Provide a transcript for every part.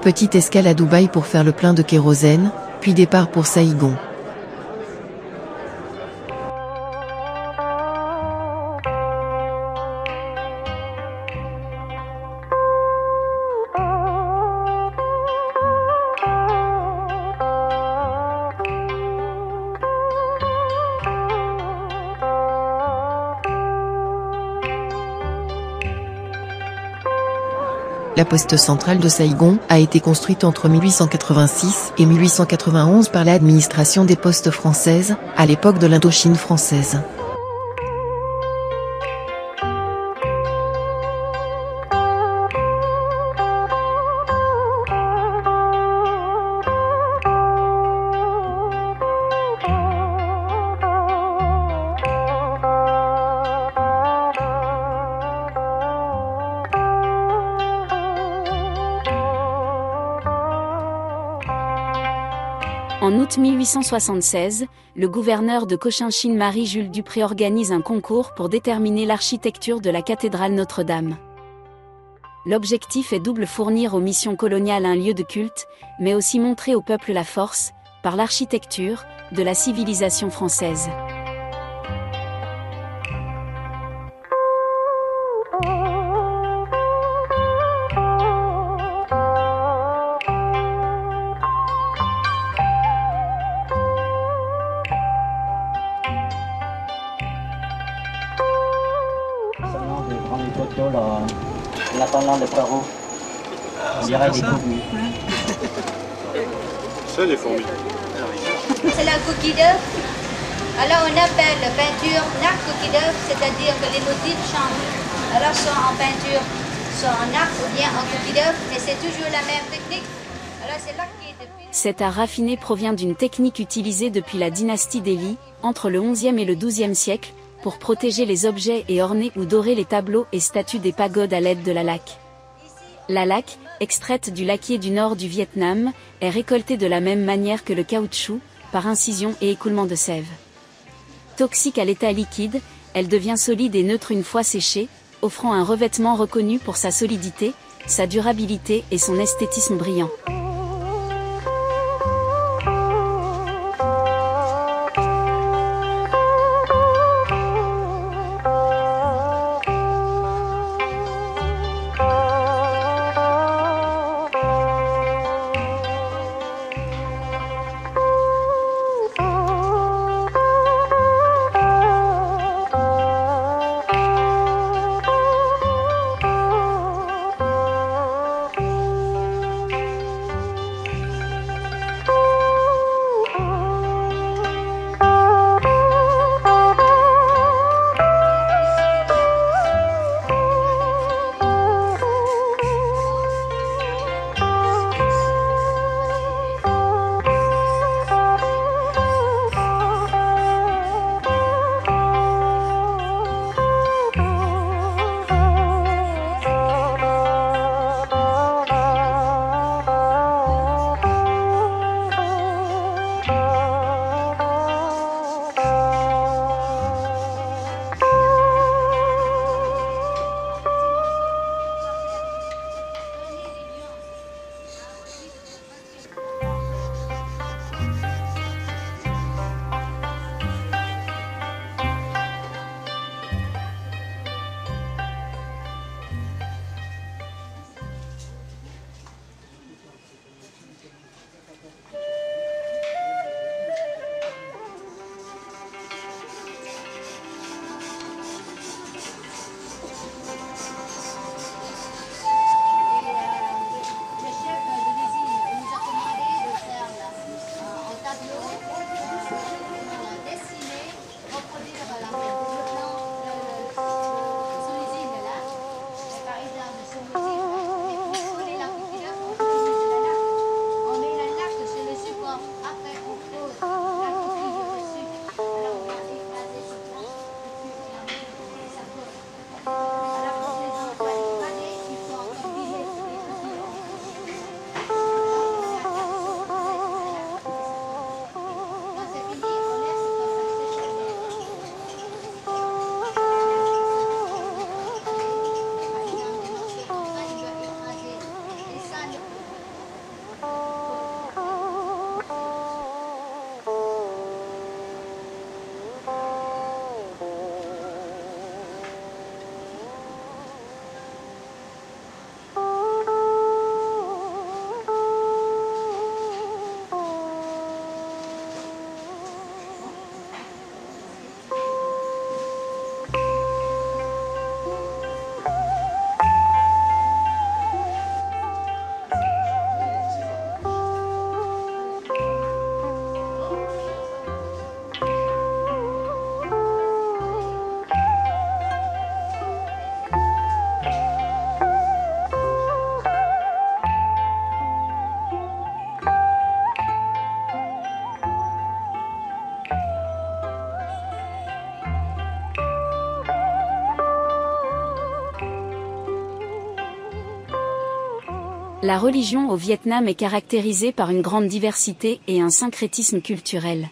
Petite escale à Dubaï pour faire le plein de kérosène, puis départ pour Saïgon. La poste centrale de Saïgon a été construite entre 1886 et 1891 par l'administration des postes françaises, à l'époque de l'Indochine française. En août 1876, le gouverneur de Cochinchine Marie-Jules Dupré organise un concours pour déterminer l'architecture de la cathédrale Notre-Dame. L'objectif est double: fournir aux missions coloniales un lieu de culte, mais aussi montrer au peuple la force, par l'architecture, de la civilisation française. L'attendant de Poirot. On dirait des fourmis. C'est des fourmis. C'est la coquille d'œuf. Alors on appelle la peinture arc coquille d'œuf, c'est-à-dire que les motifs changent. Alors soit en peinture, soit en arc ou bien en coquille d'œuf, mais c'est toujours la même technique. Alors c'est là qui est depuis... Cet art raffiné provient d'une technique utilisée depuis la dynastie Delhi, entre le XIe et le XIIe siècle, pour protéger les objets et orner ou dorer les tableaux et statues des pagodes à l'aide de la laque. La laque, extraite du laquier du nord du Vietnam, est récoltée de la même manière que le caoutchouc, par incision et écoulement de sève. Toxique à l'état liquide, elle devient solide et neutre une fois séchée, offrant un revêtement reconnu pour sa solidité, sa durabilité et son esthétisme brillant. La religion au Vietnam est caractérisée par une grande diversité et un syncrétisme culturel.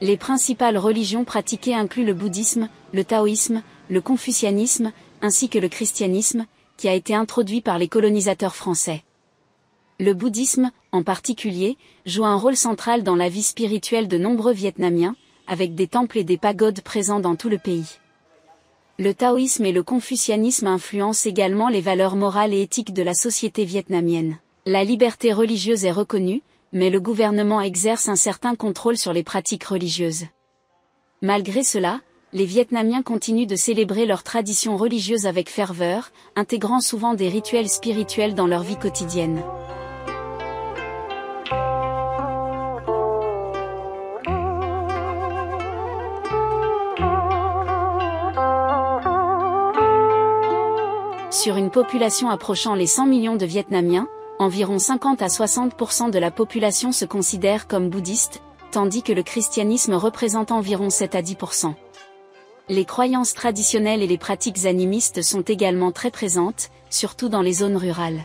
Les principales religions pratiquées incluent le bouddhisme, le taoïsme, le confucianisme, ainsi que le christianisme, qui a été introduit par les colonisateurs français. Le bouddhisme, en particulier, joue un rôle central dans la vie spirituelle de nombreux Vietnamiens, avec des temples et des pagodes présents dans tout le pays. Le taoïsme et le confucianisme influencent également les valeurs morales et éthiques de la société vietnamienne. La liberté religieuse est reconnue, mais le gouvernement exerce un certain contrôle sur les pratiques religieuses. Malgré cela, les Vietnamiens continuent de célébrer leurs traditions religieuses avec ferveur, intégrant souvent des rituels spirituels dans leur vie quotidienne. Sur une population approchant les 100 millions de Vietnamiens, environ 50 à 60% de la population se considère comme bouddhiste, tandis que le christianisme représente environ 7 à 10%. Les croyances traditionnelles et les pratiques animistes sont également très présentes, surtout dans les zones rurales.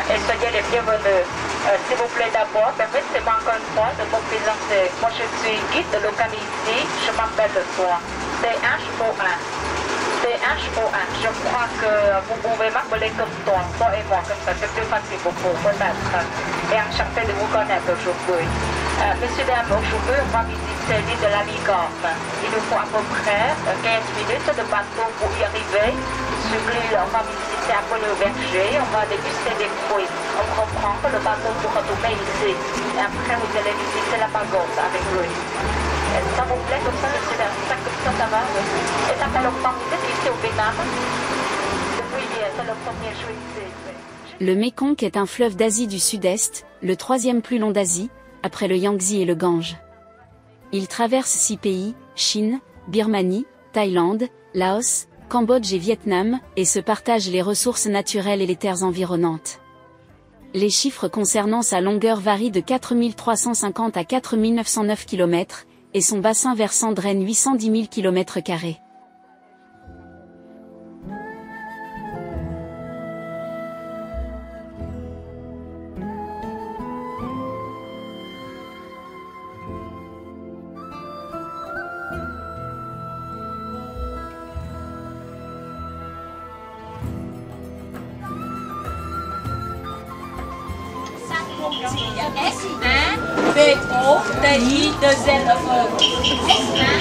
Et soyez les bienvenus. S'il vous plaît, d'abord, permettez-moi encore une fois de vous présenter. Moi, je suis guide de localité. Je m'appelle toi. C'est H-O-1. C'est H-O-1. Je crois que vous pouvez m'appeler comme toi et moi, comme ça, c'est plus facile pour vous connaître. Et enchanté de vous connaître aujourd'hui. Messieurs, dames, aujourd'hui, on va visiter l'île de la Licorne. Il nous faut à peu près 15 minutes de bateau pour y arriver. Sur l'île, on va visiter un peu le verger, on va déguster des fruits. On reprend le bateau pour retourner ici. Et après, vous allez visiter la pagode avec lui. Ça vous plaît comme ça, monsieur? Ça va? Et ça fait longtemps que vous êtes ici au Vietnam? Depuis c'est le premier choix ici. Le Mékong est un fleuve d'Asie du Sud-Est, le troisième plus long d'Asie, après le Yangtze et le Gange. Il traverse 6 pays, Chine, Birmanie, Thaïlande, Laos, Cambodge et Vietnam, et se partage les ressources naturelles et les terres environnantes. Les chiffres concernant sa longueur varient de 4350 à 4909 km, et son bassin versant draine 810 000 km².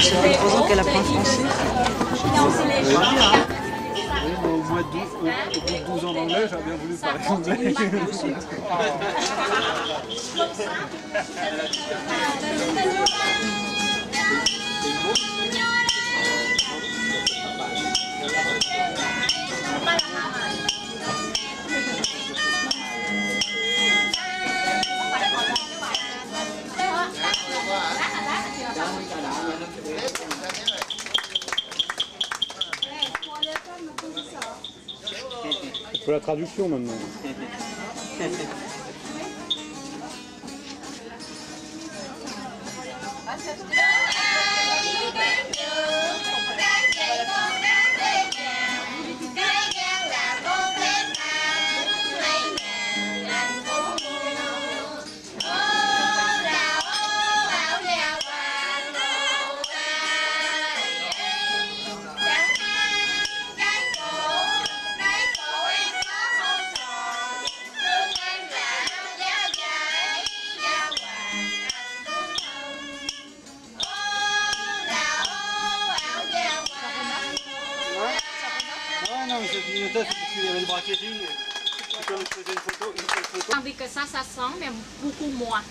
Ça fait 3 ans qu'elle apprend le français. Au bout de 12 ans d'anglais, j'ai bien voulu parler anglais. Il faut la traduction maintenant. Tandis que ça sent, mais beaucoup moins.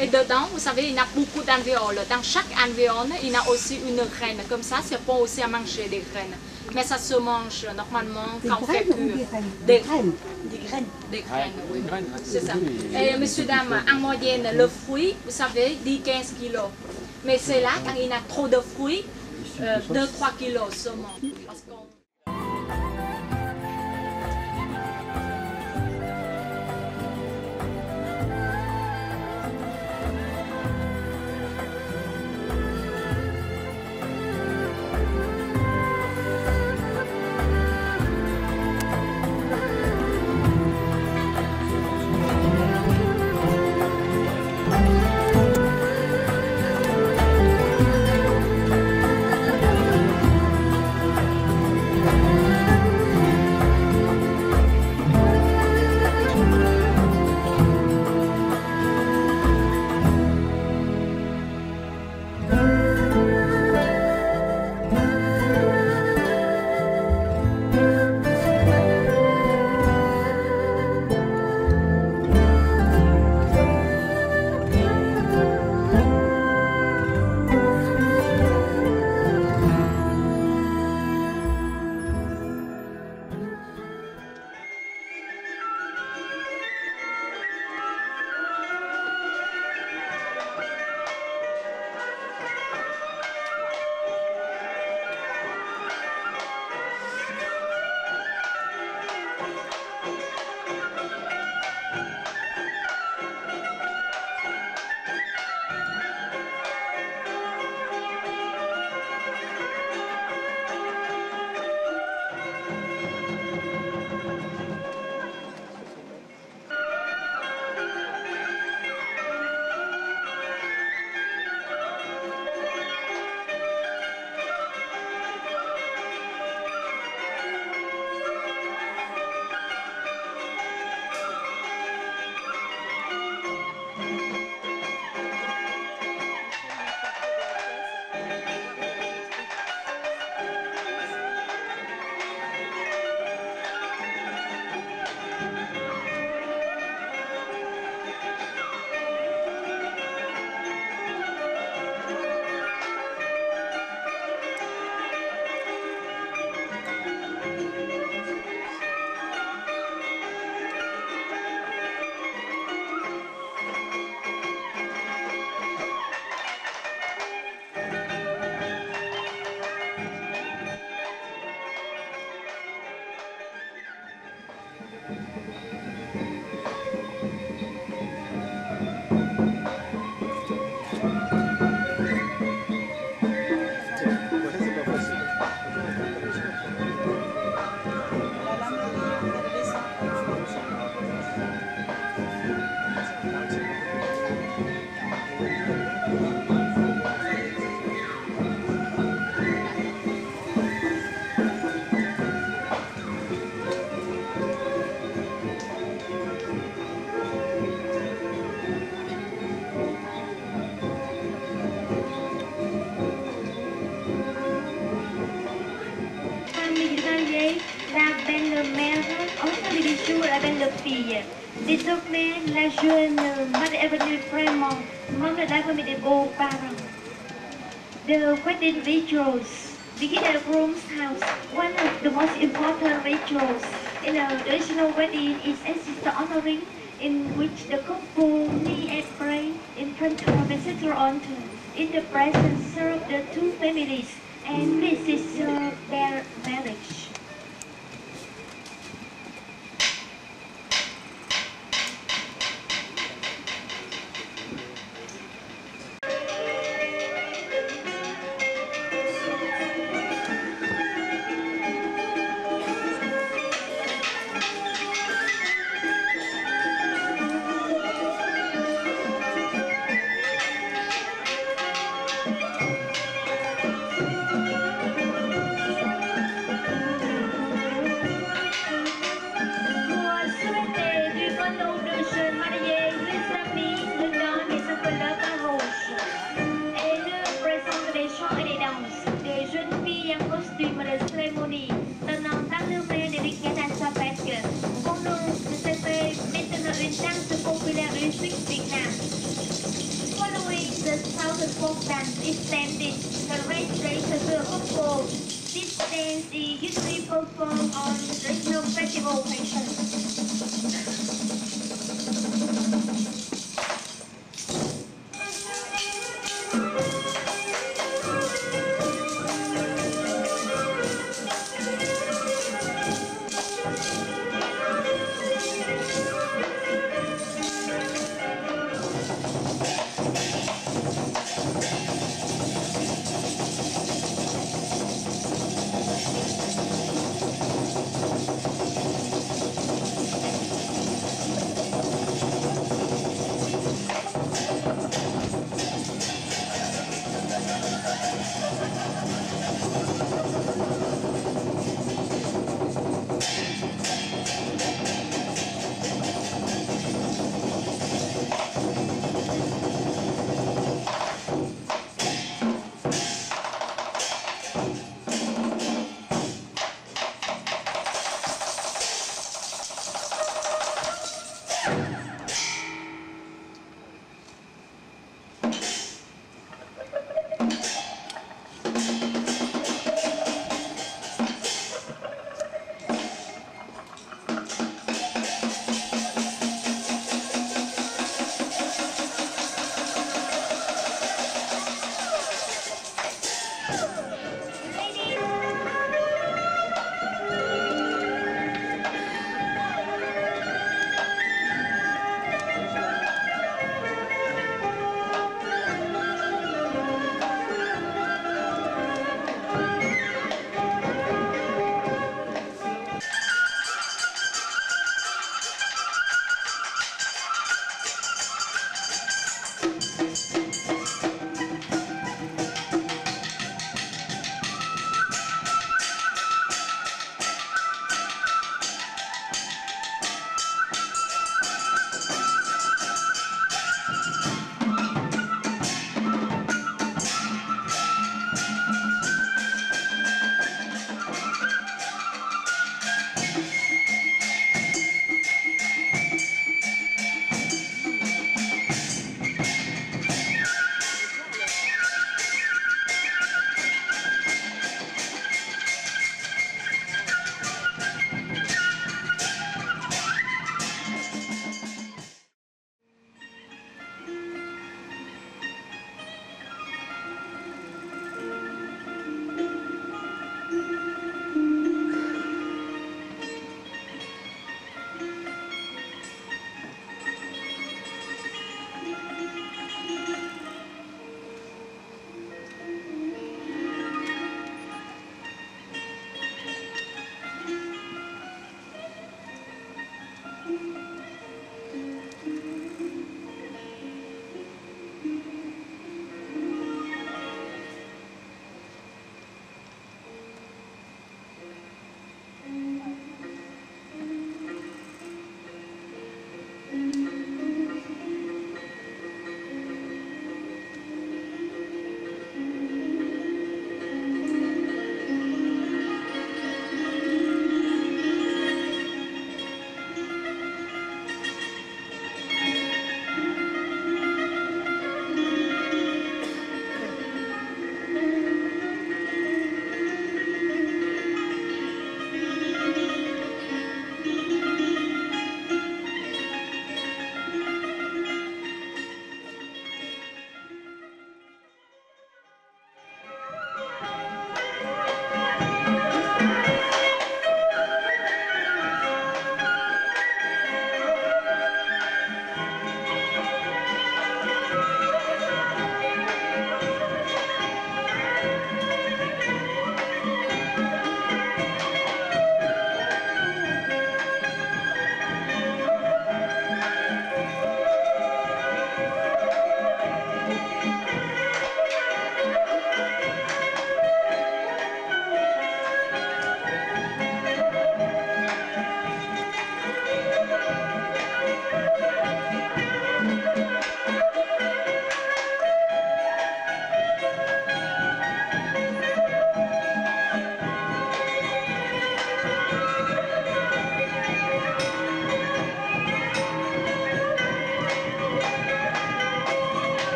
Et dedans, vous savez, il y a beaucoup d'alvéoles. Dans chaque alvéole, il y a aussi une graine. Comme ça, c'est bon aussi à manger des graines. Mais ça se mange normalement quand on fait cuire. Des graines. Des graines, oui. C'est ça. Et messieurs, dames, en moyenne, le fruit, vous savez, 10-15 kilos. Mais c'est là, quand il y a trop de fruits, 2-3 kilos seulement. Parce qu'on... jour avec leur fille. Désormais, la jeune Marie est venue vraiment membre de la famille des beaux-parents. The wedding rituals begin at a groom's house. One of the most important rituals in a traditional wedding is a sister honoring, in which the couple kneel and pray in front of the central altar in the presence of the two families, and this is their marriage. This dance is usually performed on traditional festival occasions.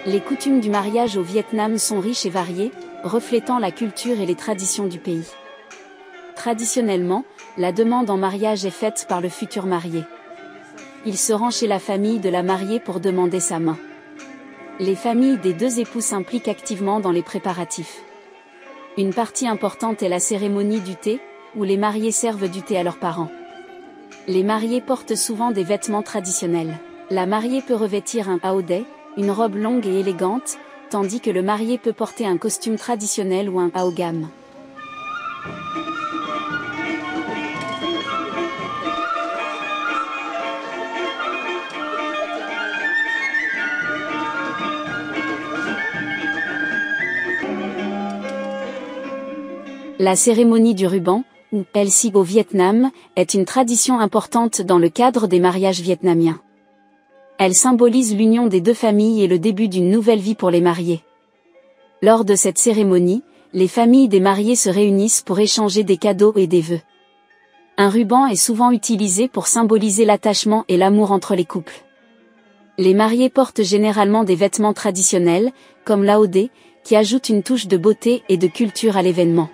Les coutumes du mariage au Vietnam sont riches et variées, reflétant la culture et les traditions du pays. Traditionnellement, la demande en mariage est faite par le futur marié. Il se rend chez la famille de la mariée pour demander sa main. Les familles des deux époux s'impliquent activement dans les préparatifs. Une partie importante est la cérémonie du thé, où les mariés servent du thé à leurs parents. Les mariés portent souvent des vêtements traditionnels. La mariée peut revêtir un haodai, une robe longue et élégante, tandis que le marié peut porter un costume traditionnel ou un haogam. La cérémonie du ruban, ou Pelsi au Vietnam, est une tradition importante dans le cadre des mariages vietnamiens. Elle symbolise l'union des deux familles et le début d'une nouvelle vie pour les mariés. Lors de cette cérémonie, les familles des mariés se réunissent pour échanger des cadeaux et des vœux. Un ruban est souvent utilisé pour symboliser l'attachement et l'amour entre les couples. Les mariés portent généralement des vêtements traditionnels, comme l'haodai, qui ajoutent une touche de beauté et de culture à l'événement.